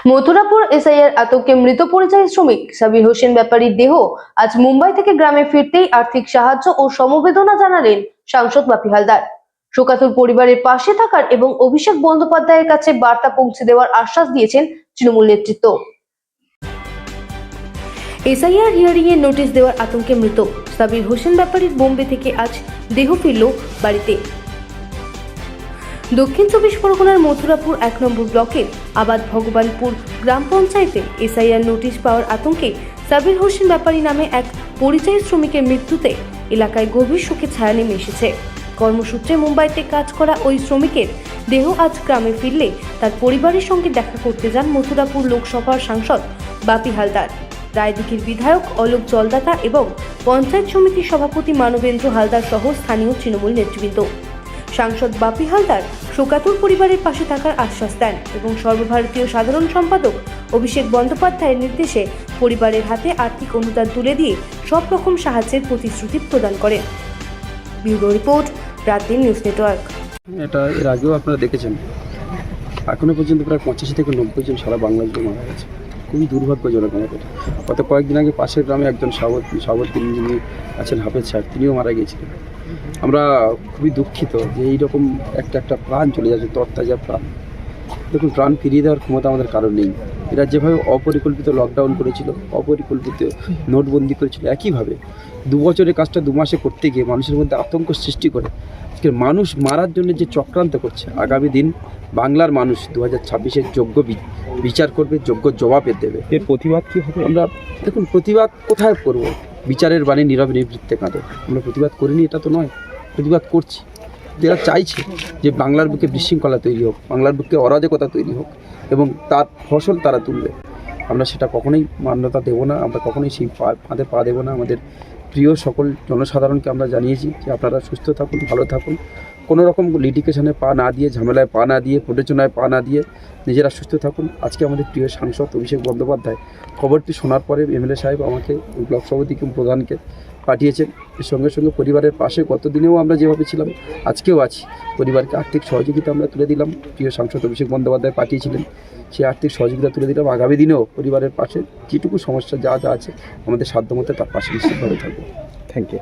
Mathurapur SIR আতঙ্কে মৃত পরিযায়ী শ্রমিক সাবির হোসেন ব্যাপারীর দেহ আজ মুম্বাই থেকে গ্রামে ফিরতেই আর্থিক সাহায্য ও সমবেদনা জানালেন সাংসদ বাপি হালদার। শোকাতুর পরিবারের পাশে থাকার এবং অভিষেক বন্দ্যোপাধ্যায়ের কাছে বার্তা পৌঁছে দেওয়ার আশ্বাস দিয়েছেন তৃণমূল নেতৃত্ব। এসআইআর হিয়ারিং এর নোটিশ দেওয়ার আতঙ্কে মৃত সাবির হোসেন ব্যাপারীর বোম্বে থেকে আজ দেহ ফিরল বাড়িতে। দক্ষিণ 24 পরগনার মথুরাপুর 1 নম্বর ব্লকের আবাদ ভগবানপুর গ্রাম পঞ্চায়েতে এসআইআর নোটিশ পাওয়ার আতঙ্কে সাবির হোসেন ব্যাপারী নামে এক পরিযায়ী শ্রমিকের মৃত্যুতে এলাকায় গভীর শোকের ছায়া নেমে এসেছে। কর্মসূত্রে মুম্বাইতে কাজ করা ওই শ্রমিকের দেহ আজ গ্রামে ফিরলে তার পরিবারের সঙ্গে দেখা করতে যান মথুরাপুর লোকসভার সাংসদ বাপি হালদার, রায়দিঘির বিধায়ক অলোক জলদাতা এবং পঞ্চায়েত সমিতির সভাপতি মানবেন্দ্র হালদার সহ স্থানীয় তৃণমূল নেতৃবৃন্দ। সাংসদ বাপি হালদার শোকাতুর পরিবারের পাশে থাকার আশ্বাস দেন এবং সর্বভারতীয় সাধারণ সম্পাদক অভিষেক বন্দ্যোপাধ্যায়ের নির্দেশে পরিবারের হাতে আর্থিক অনুদান তুলে দিয়ে সব রকম সাহায্যের প্রতিশ্রুতি প্রদান করেন। Bureau report, রাতদিন news network. এটা এর আগেও আপনারা দেখেছেন, এখনো পর্যন্ত প্রায় 85 থেকে 90 জন সারা বাংলাদেশে মারা গেছে। খুবই দুর্ভাগ্যজনক আমাদের। গত কয়েকদিন আগে পাশের গ্রামে একজন সাবত যিনি আছেন হাফেজ সাহেব, তিনিও মারা গিয়েছিলেন। আমরা খুবই দুঃখিত যে এইরকম একটা প্রাণ চলে যাচ্ছে, তরতাজা প্রাণ। দেখুন, প্রাণ ফিরিয়ে দেওয়ার ক্ষমতা আমাদের কারণ নেই। এরা যেভাবে অপরিকল্পিত লকডাউন করেছিল, অপরিকল্পিত নোটবন্দি করেছিল, একইভাবে 2 বছরের কাজটা 2 মাসে করতে গিয়ে মানুষের মধ্যে আতঙ্ক সৃষ্টি করে আজকে মানুষ মারার জন্য যে চক্রান্ত করছে, আগামী দিন বাংলার মানুষ 2026-এর যোগ্য বিচার করবে, যোগ্য জবাবের দেবে। এর প্রতিবাদ কী হবে? আমরা দেখুন, প্রতিবাদ কোথায় করব? বিচারের বাণী নীরবে নিবৃত্তে কাঁদে। আমরা প্রতিবাদ করিনি এটা তো নয়, প্রতিবাদ করছি। এরা চাইছে যে বাংলার বুকে বিশৃঙ্খলা তৈরি হোক, বাংলার বুকে অরাজকতা তৈরি হোক এবং তার ফসল তারা তুলবে। আমরা সেটা কখনোই মান্যতা দেব না, আমরা কখনোই সেই ফাঁদে পা দেবো না। আমাদের প্রিয় সকল জনসাধারণকে আমরা জানিয়েছি যে আপনারা সুস্থ থাকুন, ভালো থাকুন, কোনো রকম লিটিগেশনে পা না দিয়ে, ঝামেলায় পা না দিয়ে, প্ররোচনায় পা না দিয়ে নিজেরা সুস্থ থাকুন। আজকে আমাদের প্রিয় সাংসদ অভিষেক বন্দ্যোপাধ্যায় খবরটি শোনার পরে এমএলএ সাহেব আমাকে ব্লক সভাপতিকে প্রধানকে পাঠিয়েছেন। এর সঙ্গে সঙ্গে পরিবারের পাশে গতদিনেও আমরা যেভাবে ছিলাম আজকেও আছি। পরিবারকে আর্থিক সহযোগিতা আমরা তুলে দিলাম, প্রিয় সাংসদ অভিষেক বন্দ্যোপাধ্যায় পাঠিয়েছিলেন, সেই আর্থিক সহযোগিতা তুলে দিলাম। আগামী দিনেও পরিবারের পাশে যেটুকু সমস্যা যা আছে আমাদের সাধ্যমতো তার পাশে নিশ্চিতভাবে থাকবো। Thank you.